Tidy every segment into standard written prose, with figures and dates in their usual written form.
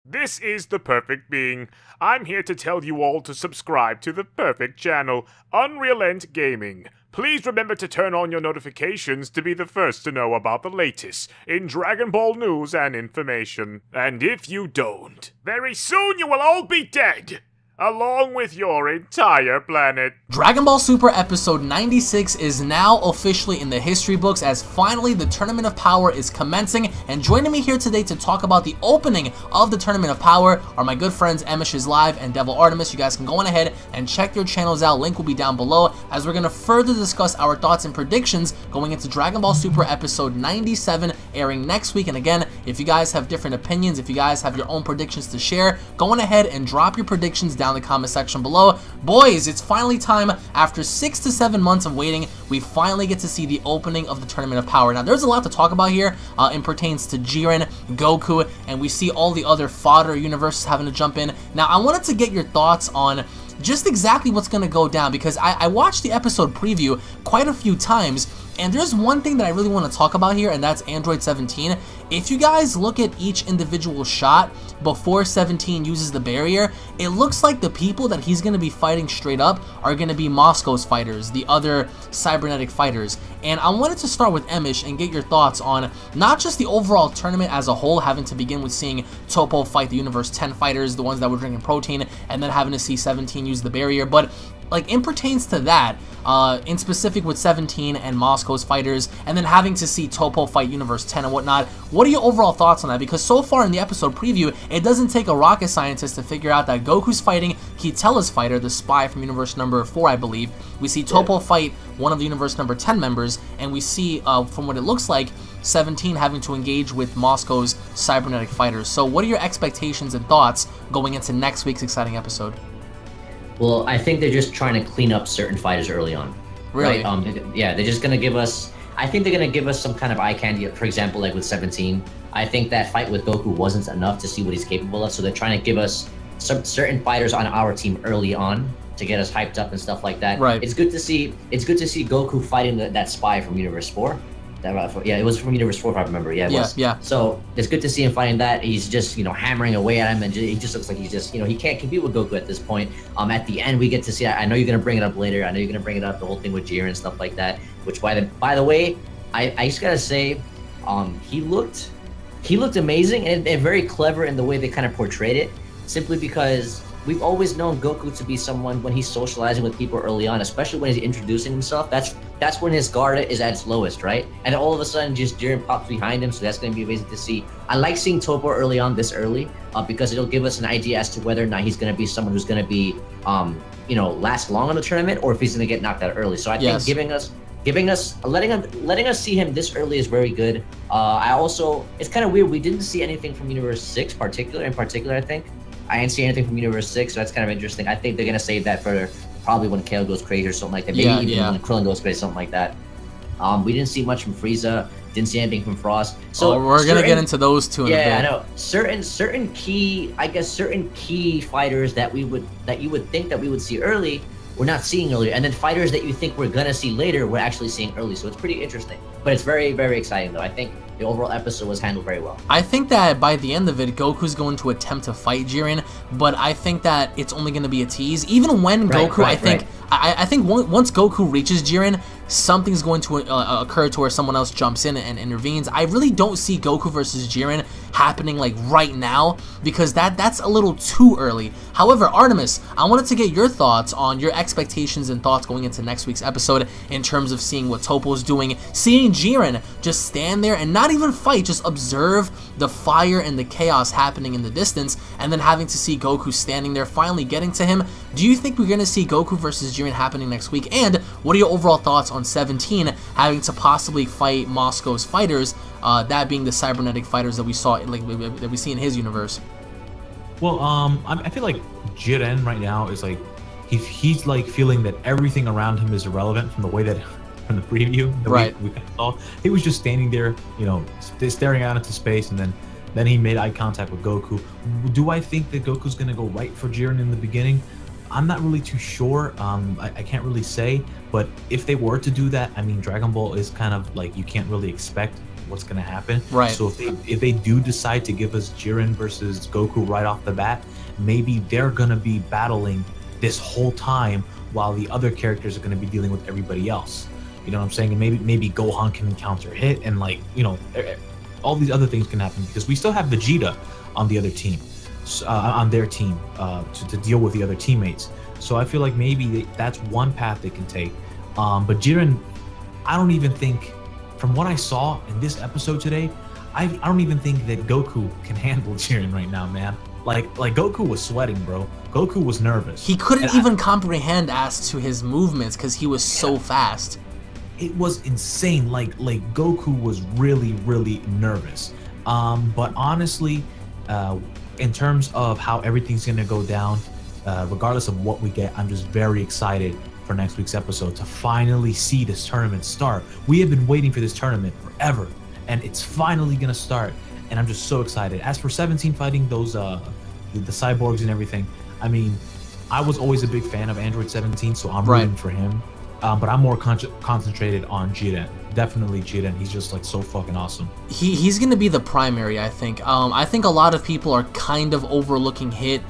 This is the Perfect Being. I'm here to tell you all to subscribe to the perfect channel, UnrealEntGaming. Please remember to turn on your notifications to be the first to know about the latest in Dragon Ball news and information. And if you don't, very soon you will all be dead, along with your entire planet. Dragon Ball Super episode 96 is now officially in the history books as finally the Tournament of Power is commencing, and joining me here today to talk about the opening of the Tournament of Power are my good friends Emish is Live and DevilArtemis. You guys can go on ahead and check their channels out, link will be down below, as we're going to further discuss our thoughts and predictions going into Dragon Ball Super episode 97 airing next week. And again, if you guys have different opinions, if you guys have your own predictions to share, go on ahead and drop your predictions down in the comment section below. Boys, it's finally time. After 6 to 7 months of waiting, we finally get to see the opening of the Tournament of Power. Now, there's a lot to talk about here. It pertains to Jiren, Goku, and we see all the other fodder universes having to jump in. Now, I wanted to get your thoughts on just exactly what's going to go down, because I watched the episode preview quite a few times, and there's one thing that I really want to talk about here, and that's Android 17. If you guys look at each individual shot before 17 uses the barrier, it looks like the people that he's going to be fighting straight up are going to be Moscow's fighters, the other cybernetic fighters. And I wanted to start with Emish and get your thoughts on not just the overall tournament as a whole, having to begin with seeing Toppo fight the Universe 10 fighters, the ones that were drinking protein, and then having to see 17 use the barrier, but like in pertains to that, in specific with 17 and Moscow's fighters, and then having to see Toppo fight Universe 10 and whatnot. What are your overall thoughts on that? Because so far in the episode preview, it doesn't take a rocket scientist to figure out that Goku's fighting Kitella's fighter, the spy from Universe number 4, I believe. We see Toppo fight one of the Universe number 10 members, and we see, from what it looks like, 17 having to engage with Moscow's cybernetic fighters. So what are your expectations and thoughts going into next week's exciting episode? Well, I think they're just trying to clean up certain fighters early on. Really? Right? Yeah, they're just gonna give us. I think they're gonna give us some kind of eye candy. For example, like with 17, I think that fight with Goku wasn't enough to see what he's capable of. So they're trying to give us some certain fighters on our team early on to get us hyped up and stuff like that. Right. It's good to see. It's good to see Goku fighting that spy from Universe 4. Yeah, it was from Universe 4 if I remember. Yeah, it was. Yeah. So it's good to see him fighting that. He's just, hammering away at him, and he just looks like he's just, he can't compete with Goku at this point. At the end, we get to see. I know you're gonna bring it up later. I know you're gonna bring it up, the whole thing with Jiren and stuff like that. Which, by the way, I just gotta say, he looked amazing and very clever in the way they kind of portrayed it. Simply because we've always known Goku to be someone, when he's socializing with people early on, especially when he's introducing himself, that's when his guard is at its lowest, right? And then all of a sudden, just Jiren pops behind him, so that's going to be amazing to see. I like seeing Toppo early on, this early, because it'll give us an idea as to whether or not he's going to be someone who's going to be, last long in the tournament, or if he's going to get knocked out early. So I think letting us see him this early is very good. It's kind of weird, we didn't see anything from Universe 6 in particular, I think. I didn't see anything from Universe 6, so that's kind of interesting. I think they're going to save that for probably when Kale goes crazy or something like that. Maybe even when Krillin goes crazy, something like that. We didn't see much from Frieza. Didn't see anything from Frost. So we're going to get into those two in a bit. Yeah, I know. Certain key fighters that you would think that we would see early, we're not seeing earlier. And then fighters that you think we're going to see later, we're actually seeing early. So it's pretty interesting. But it's very, very exciting, though. I think the overall episode was handled very well. I think that by the end of it, Goku's going to attempt to fight Jiren, but I think that it's only going to be a tease. Even when Goku, I think once Goku reaches Jiren, something's going to occur to where someone else jumps in and intervenes. I really don't see Goku versus Jiren happening like right now, because that's a little too early. However, Artemis, I wanted to get your thoughts on your expectations and thoughts going into next week's episode in terms of seeing what Toppo's doing, seeing Jiren just stand there and not even fight, just observe the fire and the chaos happening in the distance, and then having to see Goku standing there finally getting to him. Do you think we're going to see Goku versus Jiren happening next week? And what are your overall thoughts on 17 having to possibly fight Moscow's fighters, that being the cybernetic fighters that we saw, that we see in his universe? Well, I feel like Jiren right now is like he's like feeling that everything around him is irrelevant from the way that from the preview that we saw. He was just standing there, staring out into space, and then he made eye contact with Goku. Do I think that Goku's gonna go right for Jiren in the beginning? I'm not really too sure. I can't really say, but if they were to do that, I mean, Dragon Ball is kind of like, you can't really expect what's gonna happen. Right. So if they do decide to give us Jiren versus Goku right off the bat, maybe they're gonna be battling this whole time while the other characters are gonna be dealing with everybody else. You know what I'm saying? And maybe Gohan can encounter Hit, and like, you know, all these other things can happen because we still have Vegeta on the other team, on their team, to deal with the other teammates. So I feel like maybe that's one path they can take. But Jiren, I don't even think, from what I saw in this episode today, I don't even think that Goku can handle Jiren right now, man. Like Goku was sweating, bro. Goku was nervous. He couldn't even comprehend as to his movements because he was so fast. It was insane. Like Goku was really nervous. But honestly, in terms of how everything's gonna go down, regardless of what we get, I'm just very excited for next week's episode to finally see this tournament start. We have been waiting for this tournament forever, and it's finally gonna start, and I'm just so excited. As for 17 fighting those the cyborgs and everything, I mean, I was always a big fan of Android 17, so I'm rooting for him. But I'm more concentrated on Jiren. Definitely Jiren. He's just like so fucking awesome. He's gonna be the primary, I think. I think a lot of people are kind of overlooking Hit.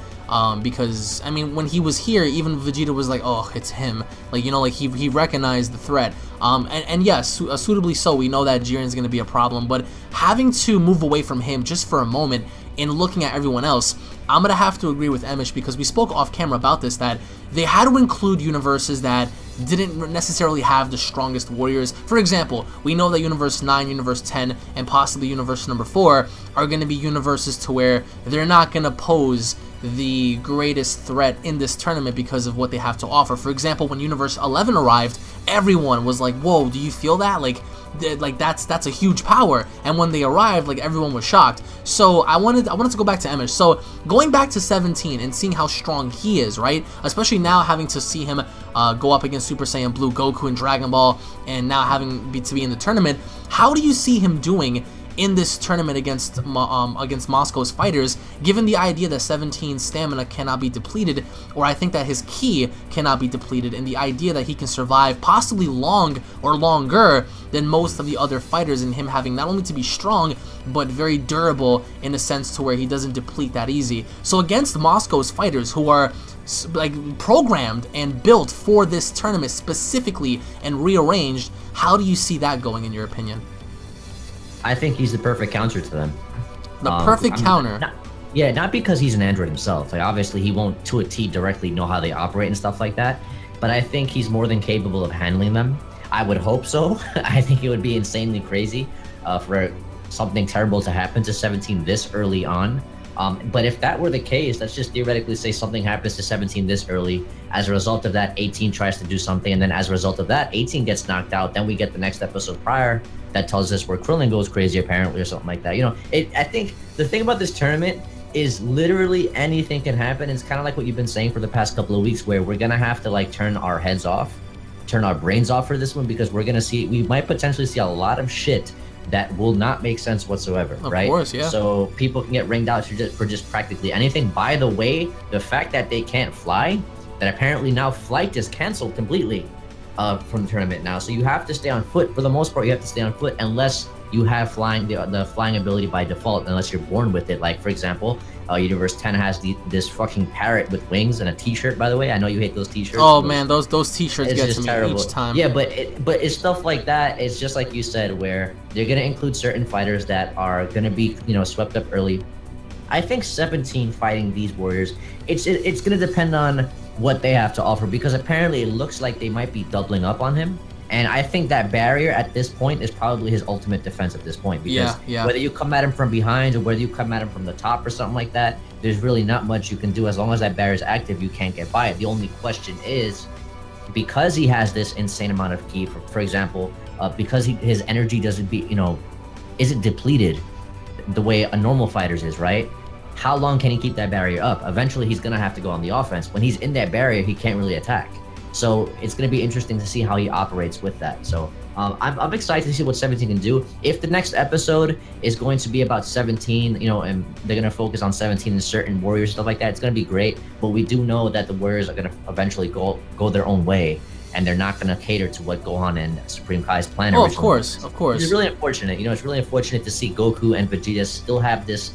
Because I mean, when he was here, even Vegeta was like, oh, it's him. Like, you know, like he recognized the threat. And yes, suitably so. We know that Jiren's gonna be a problem, but having to move away from him just for a moment and looking at everyone else, I'm gonna have to agree with Emish, because we spoke off camera about this, that they had to include universes that didn't necessarily have the strongest warriors. For example, we know that Universe 9, Universe 10, and possibly Universe number 4 are going to be universes to where they're not going to pose the greatest threat in this tournament because of what they have to offer. For example, when Universe 11 arrived, everyone was like, whoa, do you feel that? Like that's a huge power. And when they arrived, like, everyone was shocked. So I wanted to go back to Emish. So going back to 17 and seeing how strong he is, right? Especially now having to see him go up against Super Saiyan Blue Goku and Dragon Ball, and now having to be in the tournament, how do you see him doing in this tournament against Moscow's fighters, given the idea that 17's stamina cannot be depleted, or I think that his ki cannot be depleted, and the idea that he can survive possibly long or longer than most of the other fighters, and him having not only to be strong, but very durable in a sense to where he doesn't deplete that easy. So against Moscow's fighters, who are like programmed and built for this tournament specifically and rearranged, how do you see that going, in your opinion? I think he's the perfect counter to them. The perfect counter. Not because he's an android himself. Like, obviously, he won't to a T directly know how they operate and stuff like that. But I think he's more than capable of handling them. I would hope so. I think it would be insanely crazy for something terrible to happen to 17 this early on. But if that were the case, let's just theoretically say something happens to 17 this early. As a result of that, 18 tries to do something, and then as a result of that, 18 gets knocked out. Then we get the next episode prior that tells us where Krillin goes crazy, apparently, or something like that. You know, I think the thing about this tournament is literally anything can happen. It's kind of like what you've been saying for the past couple of weeks, where we're gonna have to like turn our heads off, turn our brains off for this one, because we're gonna see, we might potentially see a lot of shit that will not make sense whatsoever, right? Of course, yeah. So people can get ringed out for just practically anything. By the way, the fact that they can't fly, that apparently now flight is canceled completely from the tournament now. So you have to stay on foot. For the most part, you have to stay on foot unless you have flying, the flying ability by default, unless you're born with it. Like, for example, Universe 10 has this fucking parrot with wings and a t-shirt, by the way. I know you hate those t-shirts. Oh man, those t-shirts get to me terrible each time. Yeah, but it's stuff like that. It's just like you said, where they're gonna include certain fighters that are gonna be, you know, swept up early. I think 17 fighting these warriors, it's gonna depend on what they have to offer, because apparently it looks like they might be doubling up on him. And I think that barrier at this point is probably his ultimate defense at this point, because whether you come at him from behind or whether you come at him from the top or something like that, there's really not much you can do. As long as that barrier is active, you can't get by it. The only question is, because he has this insane amount of ki, for example, because his energy doesn't isn't depleted the way a normal fighter's is, right? How long can he keep that barrier up? Eventually, he's gonna have to go on the offense. When he's in that barrier, he can't really attack. So it's going to be interesting to see how he operates with that. So I'm excited to see what 17 can do. If the next episode is going to be about 17, you know, and they're going to focus on 17 and certain warriors, stuff like that, it's going to be great. But we do know that the warriors are going to eventually go their own way. and they're not going to cater to what Gohan and Supreme Kai's plan Oh, originally of course. It's really unfortunate. It's really unfortunate to see Goku and Vegeta still have this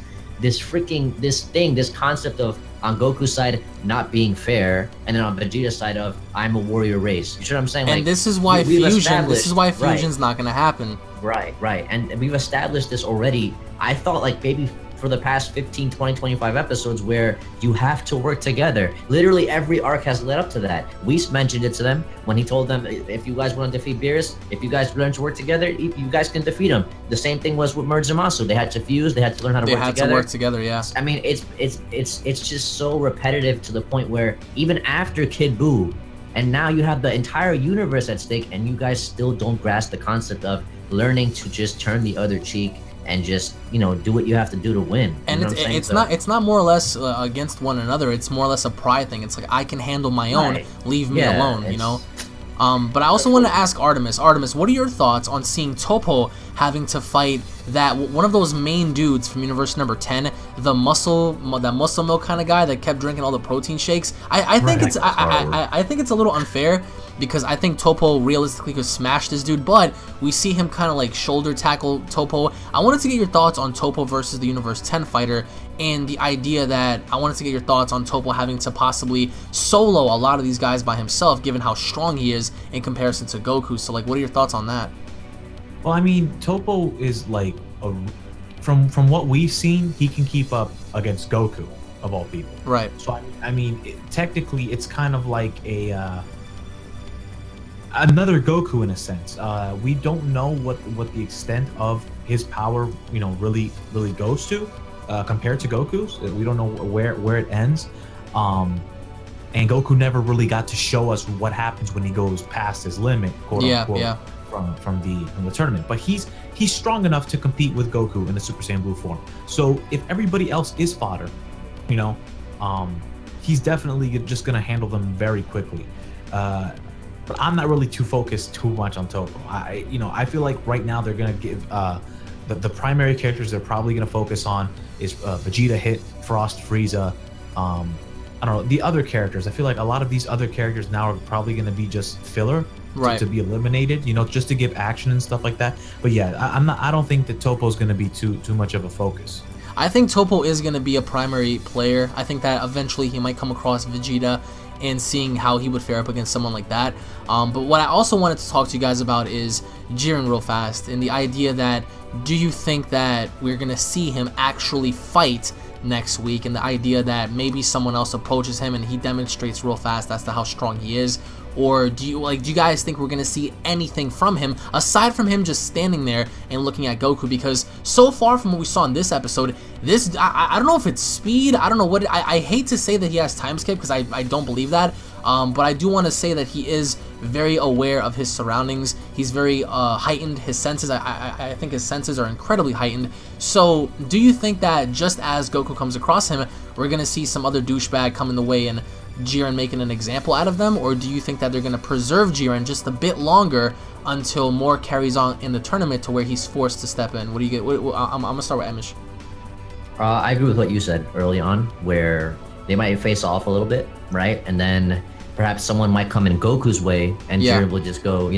concept of, on Goku's side, not being fair, and then on Vegeta's side of, I'm a warrior race. You know what I'm saying? And like, this is why fusion's not gonna happen. Right. And we've established this already. I thought like maybe for the past 15, 20, 25 episodes where you have to work together. Literally every arc has led up to that. Whis mentioned it to them when he told them, if you guys want to defeat Beerus, if you guys learn to work together, you guys can defeat him. The same thing was with Merge Zamasu. They had to fuse, they had to learn how to work together. They had to work together, yeah. I mean, it's just so repetitive to the point where even after Kid Buu, and now you have the entire universe at stake, and you guys still don't grasp the concept of learning to just turn the other cheek and just do what you have to do to win. And it's not more or less against one another. It's more or less a pride thing. It's like, I can handle my own. Leave me alone. But I also want to ask Artemis. Artemis, what are your thoughts on seeing Toppo having to fight that one of those main dudes from Universe number 10, that muscle milk kind of guy that kept drinking all the protein shakes? I think it's a little unfair, because I think Toppo realistically could smash this dude, but we see him kind of like shoulder tackle Toppo. I wanted to get your thoughts on Toppo versus the Universe 10 fighter, and the idea that I wanted to get your thoughts on Toppo having to possibly solo a lot of these guys by himself, given how strong he is in comparison to Goku. So like, what are your thoughts on that? Well, I mean, Toppo is like, from what we've seen, he can keep up against Goku, of all people. Right. So I mean, technically, it's kind of like another Goku in a sense. We don't know what the extent of his power, really goes to, compared to Goku's. We don't know where it ends. And Goku never really got to show us what happens when he goes past his limit, quote unquote, from the tournament. But he's strong enough to compete with Goku in the Super Saiyan Blue form. So if everybody else is fodder, he's definitely just gonna handle them very quickly. But I'm not really focused too much on Toppo. I feel like right now they're gonna give the primary characters they're probably gonna focus on is Vegeta, Hit, Frost, Frieza. I don't know, the other characters. I feel like a lot of these other characters now are probably gonna be just filler, to be eliminated. Just to give action and stuff like that. But yeah, I don't think that Toppo's gonna be too much of a focus. I think Toppo is gonna be a primary player. I think that eventually he might come across Vegeta, and seeing how he would fare up against someone like that. But what I also wanted to talk to you guys about is Jiren real fast, and the idea that, do you think that we're gonna see him actually fight next week, and the idea that maybe someone else approaches him and he demonstrates real fast as to how strong he is? Or do you guys think we're gonna see anything from him aside from him just standing there and looking at Goku? Because so far from what we saw in this episode, I don't know if it's speed, I don't know what I hate to say that he has time skip, because I don't believe that, but I do want to say that he is very aware of his surroundings. He's very heightened. His senses, I think his senses are incredibly heightened. So do you think that just as Goku comes across him, we're gonna see some other douchebag come in the way and Jiren making an example out of them? Or do you think that they're going to preserve Jiren just a bit longer until more carries on in the tournament to where he's forced to step in? What do you get? I'm going to start with Emish. I agree with what you said early on, where they might face off a little bit, right? And then perhaps someone might come in Goku's way, and Jiren will just go,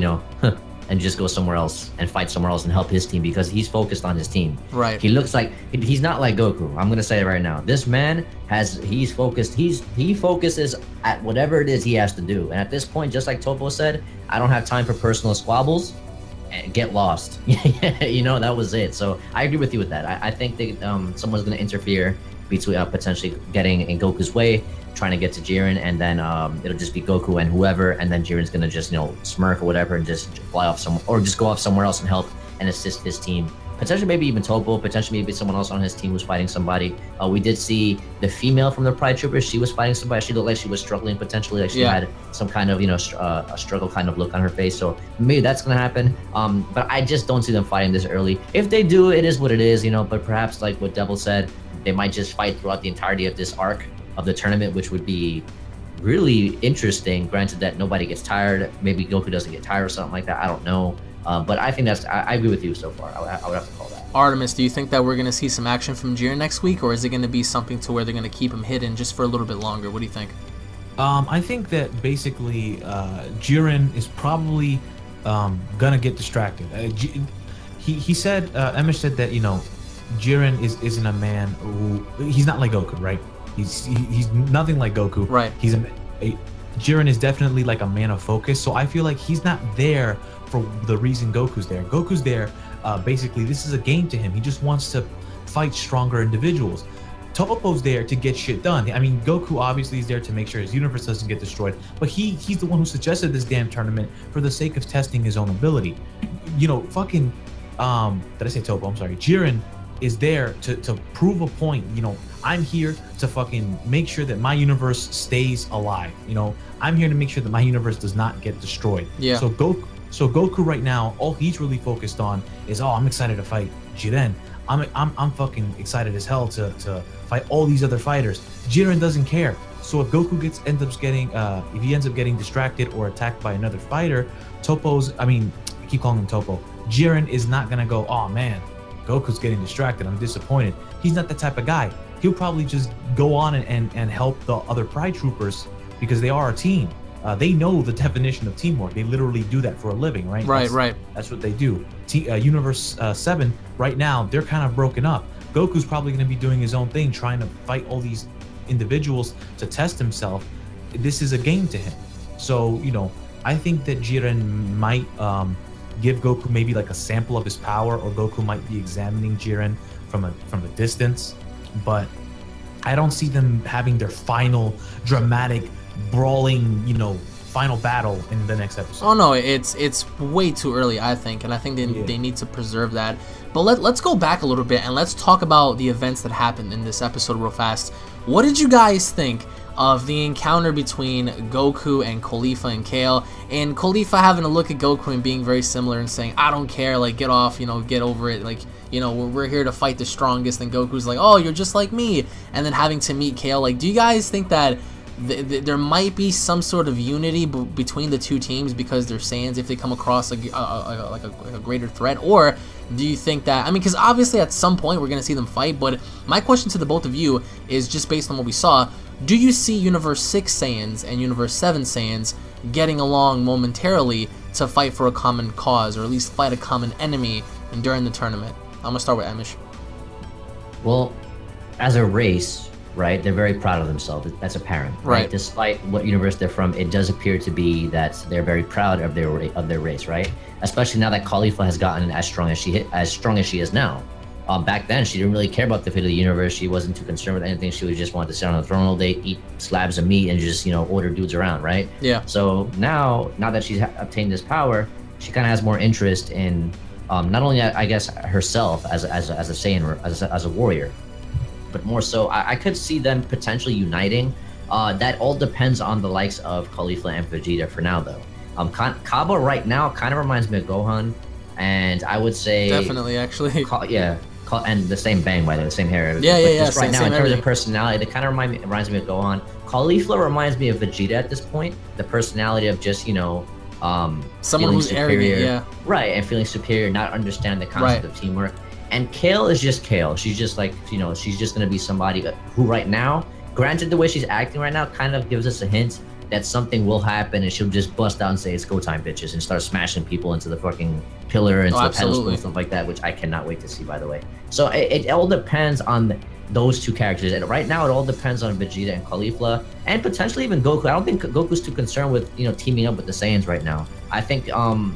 and just go somewhere else and fight somewhere else and help his team, because he's focused on his team. Right. He looks like he's not like Goku. I'm gonna say it right now. This man he's focused. He focuses at whatever it is he has to do. And at this point, just like Toppo said, I don't have time for personal squabbles. And get lost. That was it. So I agree with you with that. I think that someone's gonna interfere between potentially getting in Goku's way, trying to get to Jiren, and then it'll just be Goku and whoever, and then Jiren's gonna just smirk or whatever and just fly off or just go off somewhere else and help and assist his team. Potentially maybe even Toppo, potentially maybe someone else on his team was fighting somebody. We did see the female from the Pride Troopers. She was fighting somebody. She looked like she was struggling potentially, like she had some kind of a struggle kind of look on her face. So maybe that's gonna happen. But I just don't see them fighting this early. If they do, it is what it is, But perhaps like what Devil said, they might just fight throughout the entirety of this arc of the tournament, which would be really interesting. Granted that nobody gets tired, maybe Goku doesn't get tired or something like that. I don't know, but I think I agree with you so far. I would have to call that. Artemis, do you think that we're going to see some action from Jiren next week, or is it going to be something to where they're going to keep him hidden just for a little bit longer? What do you think? I think that basically Jiren is probably gonna get distracted. He said, Emish said that, you know, Jiren isn't a man who, he's not like Goku, right? He's nothing like Goku. Right. He's Jiren is definitely like a man of focus. So I feel like he's not there for the reason Goku's there. Goku's there, basically, this is a game to him. He just wants to fight stronger individuals. Toppo's there to get shit done. I mean, Goku obviously is there to make sure his universe doesn't get destroyed, but he's the one who suggested this damn tournament for the sake of testing his own ability. You know, fucking, did I say Toppo? I'm sorry. Jiren is there to prove a point. You know, I'm here to fucking make sure that my universe stays alive. You know, I'm here to make sure that my universe does not get destroyed. Yeah. So Goku right now, all he's really focused on is, oh, I'm excited to fight Jiren. I'm fucking excited as hell to fight all these other fighters. Jiren doesn't care. So if Goku ends up getting distracted or attacked by another fighter, I keep calling him Toppo. Jiren is not gonna go, oh man, Goku's getting distracted, I'm disappointed. He's not the type of guy. He'll probably just go on and help the other Pride Troopers because they are a team. They know the definition of teamwork. They literally do that for a living, right? Right. That's what they do. Universe 7, right now, they're kind of broken up. Goku's probably going to be doing his own thing, trying to fight all these individuals to test himself. This is a game to him. So, you know, I think that Jiren might give Goku maybe like a sample of his power, or Goku might be examining Jiren from a distance. But I don't see them having their final dramatic brawling, you know, final battle in the next episode. Oh no, it's way too early, I think, and I think they need to preserve that. But let's go back a little bit and let's talk about the events that happened in this episode real fast. What did you guys think of the encounter between Goku and Khalifa and Kale, and Khalifa having a look at Goku and being very similar and saying, I don't care, like, get off, you know, get over it, like, you know, we're here to fight the strongest, and Goku's like, oh, you're just like me, and then having to meet Kale. Like, do you guys think that there might be some sort of unity between the two teams because they're Saiyans if they come across a greater threat? Or do you think that, I mean, because obviously at some point we're going to see them fight, but my question to the both of you is, just based on what we saw, do you see Universe 6 Saiyans and Universe 7 Saiyans getting along momentarily to fight for a common cause, or at least fight a common enemy during the tournament? I'm going to start with Amish. Well, as a race, right, they're very proud of themselves. That's apparent, right? Despite what universe they're from, it does appear to be that they're very proud of their race, right? Especially now that Khalifa has gotten as strong as she is now. Back then, she didn't really care about the fate of the universe. She wasn't too concerned with anything. She just wanted to sit on the throne all day, eat slabs of meat, and just, you know, order dudes around, right? Yeah. So now that she's obtained this power, she kind of has more interest in not only, I guess, herself as a Saiyan, as a warrior, but more so, I could see them potentially uniting. That all depends on the likes of Khalifa and Vegeta for now, though. Kaba right now kind of reminds me of Gohan, and I would say definitely, actually, and the same bang, by the way, the same hair. Yeah. Just right now, in terms of personality, it kind of reminds me of Gohan. Khalifa reminds me of Vegeta at this point. The personality of just, you know, someone who's arrogant, yeah, right, and feeling superior, not understanding the concept of teamwork. And Kale is just Kale. She's just like, you know, she's just gonna be somebody who right now, granted the way she's acting right now kind of gives us a hint that something will happen, and she'll just bust out and say, it's go time, bitches, and start smashing people into the fucking pillar, into the pedestal and stuff like that, which I cannot wait to see, by the way. So it all depends on those two characters, and right now it all depends on Vegeta and Khalifa, and potentially even Goku. I don't think Goku's too concerned with, you know, teaming up with the Saiyans right now. I think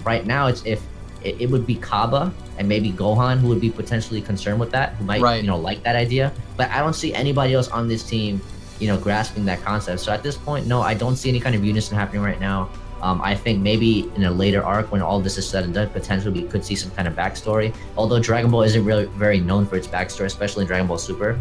right now it would be Kaba and maybe Gohan who would be potentially concerned with that, who might you know, like that idea, but I don't see anybody else on this team, you know, grasping that concept. So at this point, no, I don't see any kind of unison happening right now. I think maybe in a later arc, when all this is said and done, potentially we could see some kind of backstory, although Dragon Ball isn't really very known for its backstory, especially in Dragon Ball Super,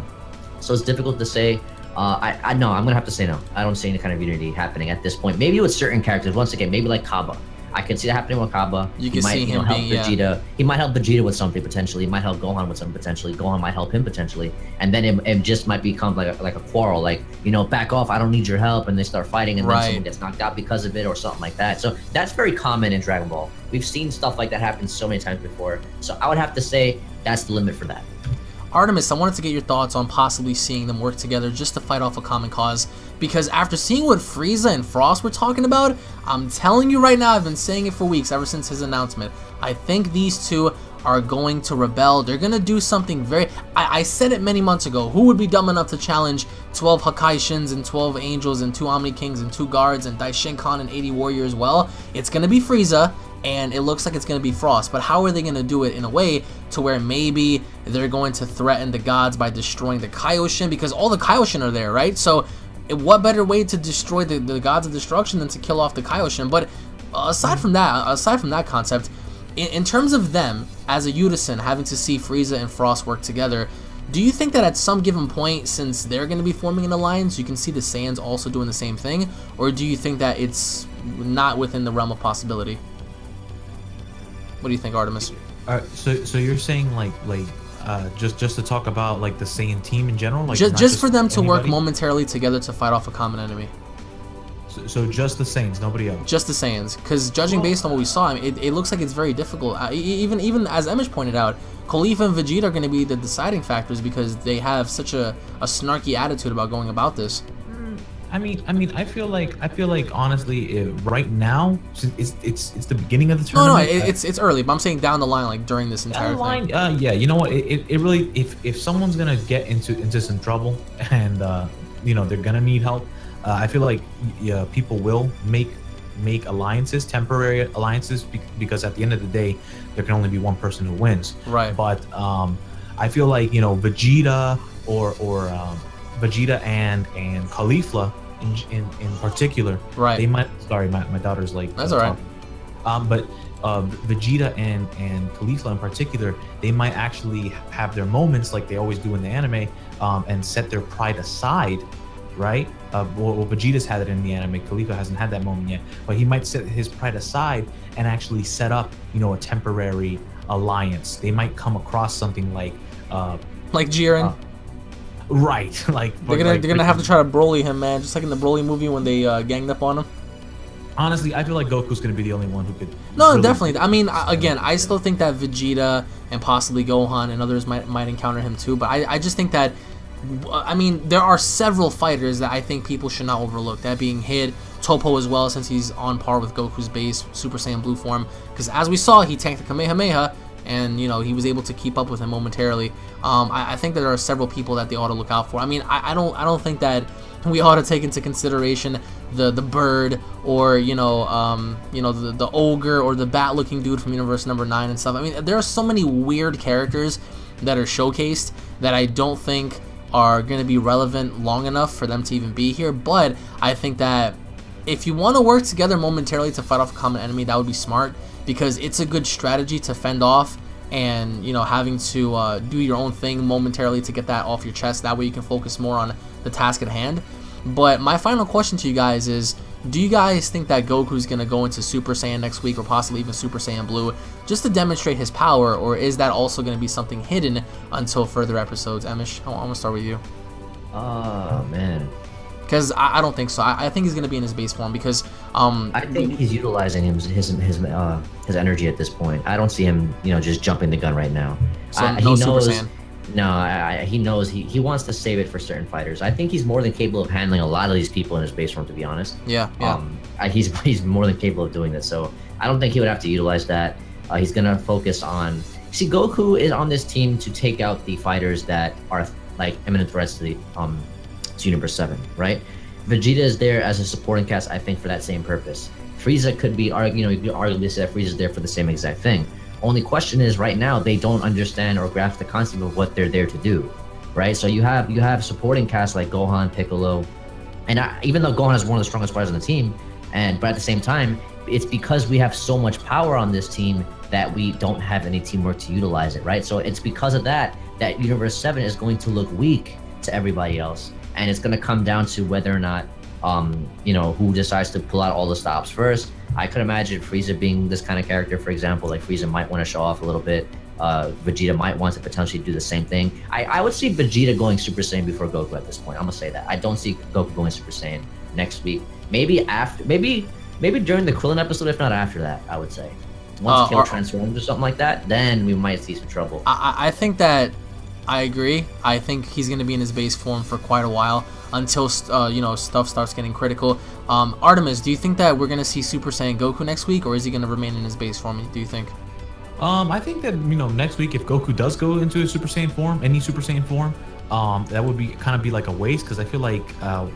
so it's difficult to say. I know, I'm gonna have to say no. I don't see any kind of unity happening at this point. Maybe with certain characters, once again, maybe like Kaba. I can see that happening with Kaba. You can see him help Vegeta. He might help Vegeta with something potentially. He might help Gohan with something potentially. Gohan might help him potentially, and then it just might become like a quarrel. Like, you know, back off. I don't need your help, and they start fighting, and then someone gets knocked out because of it, or something like that. So that's very common in Dragon Ball. We've seen stuff like that happen so many times before. So I would have to say that's the limit for that. Artemis, I wanted to get your thoughts on possibly seeing them work together just to fight off a common cause. because after seeing what Frieza and Frost were talking about, I'm telling you right now, I've been saying it for weeks, ever since his announcement, I think these two are going to rebel. They're going to do something very... I said it many months ago. Who would be dumb enough to challenge 12 Hakai Shins and 12 Angels and 2 Omni Kings and 2 Guards and Daishinkan and 80 Warriors? Well, it's going to be Frieza, and it looks like it's going to be Frost. But how are they going to do it in a way to where maybe they're going to threaten the gods by destroying the Kaioshin? Because all the Kaioshin are there, right? So what better way to destroy the gods of destruction than to kill off the Kaioshin? But aside from that concept, in terms of them as a unison having to see Frieza and Frost work together, do you think that at some given point, since they're going to be forming an alliance, you can see the Saiyans also doing the same thing? Or do you think that it's not within the realm of possibility? What do you think, Artemis? So you're saying just to talk about like the Saiyan team in general, like just for them to anybody? work momentarily together to fight off a common enemy. So just the Saiyans, nobody else. Just the Saiyans, because judging based on what we saw, I mean, it looks like it's very difficult. Even as Emish pointed out, Caulifla and Vegeta are going to be the deciding factors because they have such a snarky attitude about going about this. I mean, I feel like honestly, right now, it's the beginning of the tournament. No, it's early, but I'm saying down the line, like during this entire thing. Yeah, you know what? It really, if someone's gonna get into some trouble and you know they're gonna need help, I feel like people will make alliances, temporary alliances, because at the end of the day, there can only be one person who wins. Right. But I feel like, you know, Vegeta or Vegeta and Caulifla in particular, right? They might. Sorry, my daughter's like. That's all right. But Vegeta and Caulifla in particular, they might actually have their moments like they always do in the anime, and set their pride aside, right? Well, Vegeta's had it in the anime. Caulifla hasn't had that moment yet, but he might set his pride aside and actually set up, you know, a temporary alliance. They might come across something like Jiren. Right, like they're gonna have to try to Broly him, man, just like in the Broly movie when they ganged up on him. Honestly, I feel like Goku's gonna be the only one who could. No, really definitely. I mean, again, I still think that Vegeta and possibly Gohan and others might encounter him too. But I just think that, I mean, there are several fighters that I think people should not overlook. That being Hid, Toppo as well, since he's on par with Goku's base Super Saiyan Blue form. Because as we saw, he tanked the Kamehameha, and you know he was able to keep up with him momentarily. I think that there are several people that they ought to look out for. I mean, I don't think that we ought to take into consideration the bird or the ogre or the bat-looking dude from Universe number 9 and stuff. I mean, there are so many weird characters that are showcased that I don't think are going to be relevant long enough for them to even be here. But I think that if you want to work together momentarily to fight off a common enemy, that would be smart, because it's a good strategy to fend off and, you know, having to do your own thing momentarily to get that off your chest. That way you can focus more on the task at hand. But my final question to you guys is, do you guys think that Goku's going to go into Super Saiyan next week, or possibly even Super Saiyan Blue, just to demonstrate his power, or is that also going to be something hidden until further episodes? Emish, I'm going to start with you. Oh, man. Because I don't think so. I think he's going to be in his base form, because I think he's utilizing his energy at this point. I don't see him, you know, just jumping the gun right now. So he knows, Super Saiyan. No, he knows he wants to save it for certain fighters. I think he's more than capable of handling a lot of these people in his base form, to be honest. Yeah. He's more than capable of doing this, so I don't think he would have to utilize that. He's gonna focus on. See, Goku is on this team to take out the fighters that are like imminent threats to the Universe 7, right? Vegeta is there as a supporting cast, I think, for that same purpose. Frieza could be, you could arguably say that Frieza's there for the same exact thing. Only question is, right now, they don't understand or grasp the concept of what they're there to do, right? So you have supporting casts like Gohan, Piccolo, and even though Gohan is one of the strongest fighters on the team, but at the same time, it's because we have so much power on this team that we don't have any teamwork to utilize it, right? So it's because of that Universe 7 is going to look weak to everybody else. And it's going to come down to whether or not, who decides to pull out all the stops first. I could imagine Frieza being this kind of character, for example. Like, Frieza might want to show off a little bit. Vegeta might want to potentially do the same thing. I would see Vegeta going Super Saiyan before Goku at this point. I'm going to say that. I don't see Goku going Super Saiyan next week. Maybe during the Krillin episode, if not after that, I would say. Once Killer transforms or something like that, then we might see some trouble. I think that I agree. I think he's going to be in his base form for quite a while. until you know, stuff starts getting critical. Artemis, do you think that we're gonna see Super Saiyan Goku next week, or is he gonna remain in his base form? Do you think? I think that, you know, next week if Goku does go into a Super Saiyan form, any Super Saiyan form, that would be kind of be like a waste, because I feel like I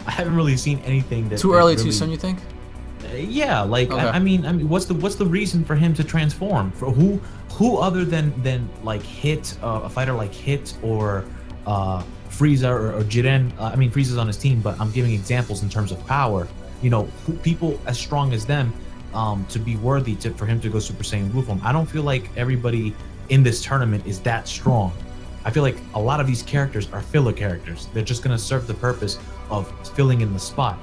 haven't really seen anything that too early, really, too soon. You think? Yeah, like okay. I mean, what's the reason for him to transform? For who other than like Hit, a fighter like Hit or Frieza or Jiren? I mean, Frieza's on his team, but I'm giving examples in terms of power. You know, people as strong as them to be worthy for him to go Super Saiyan Blue form. I don't feel like everybody in this tournament is that strong. I feel like a lot of these characters are filler characters. They're just gonna serve the purpose of filling in the spot.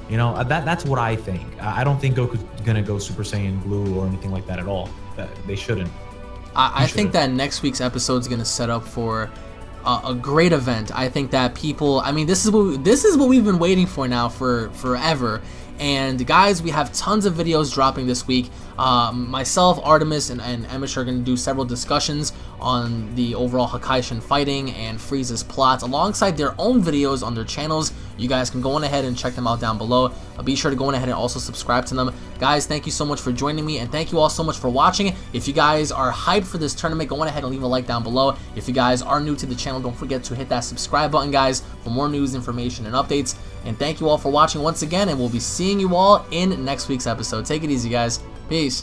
You know, that's what I think. I don't think Goku's gonna go Super Saiyan Blue or anything like that at all. They shouldn't. I think that next week's episode is gonna set up for a great event. I think that people, I mean, this is what we've been waiting for now for forever. And guys, we have tons of videos dropping this week. Myself, Artemis, and Emish are going to do several discussions on the overall Hakai fighting and Frieza's plots alongside their own videos on their channels. You guys can go on ahead and check them out down below. Be sure to go on ahead and also subscribe to them. Guys, thank you so much for joining me, and thank you all so much for watching. If you guys are hyped for this tournament, go on ahead and leave a like down below. If you guys are new to the channel, don't forget to hit that subscribe button, guys, for more news, information, and updates. And thank you all for watching once again, and we'll be seeing you all in next week's episode. Take it easy, guys. Peace.